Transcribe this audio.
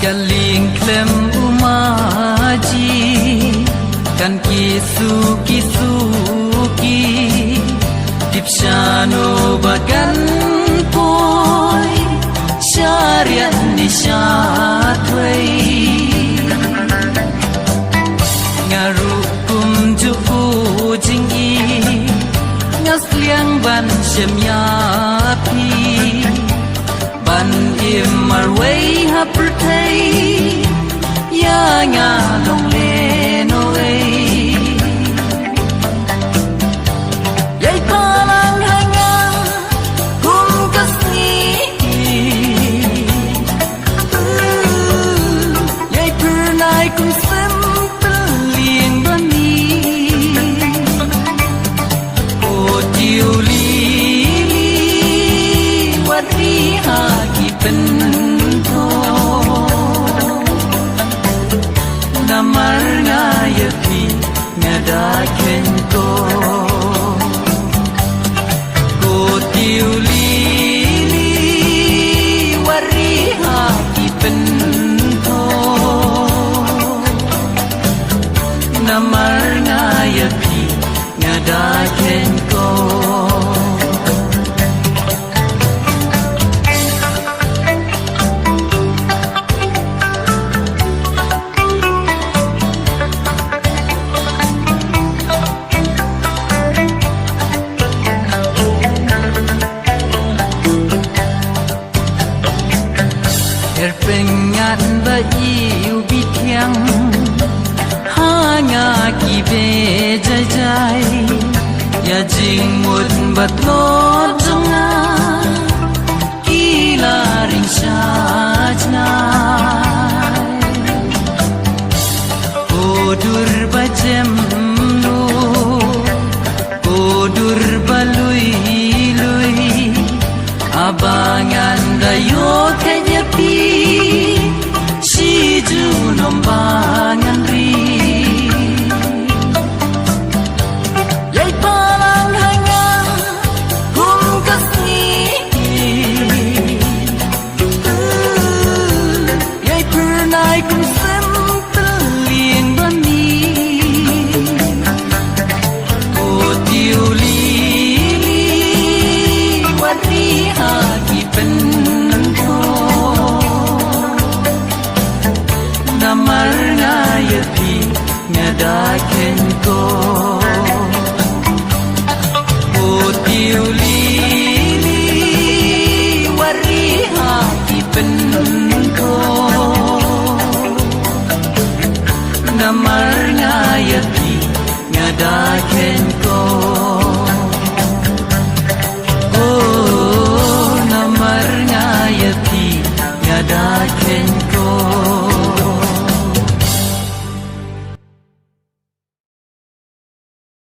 Galing klem umaji kan kisuki dipshano bagan poi syariat nisyatway ngarukum juhu jingi ngasliang ban syamyapi ban imarway hapertay ya nga long lenoway yay palang hanga kum kasni yay pernay kum sempeliang bani o tiuli wadri hagi pento namar ngayapi ngadaken ko ko tiuli wari hagi pento namar ngayapi ngadaken ko Erpengat ba iu bitiang hanga kibe jai jai ya jingmut batlot jonga kilaring sajnai kodur bajem nu kodur balui lui abangan dayo kenyapi si junombangan ri yay palang hanga kum kasni yay pernay kum sempeliang bani o tiuli wadri hagi pento namar ngayapi ngadaken ko o tiuli wari hagi pento namar ngayapi ngadaken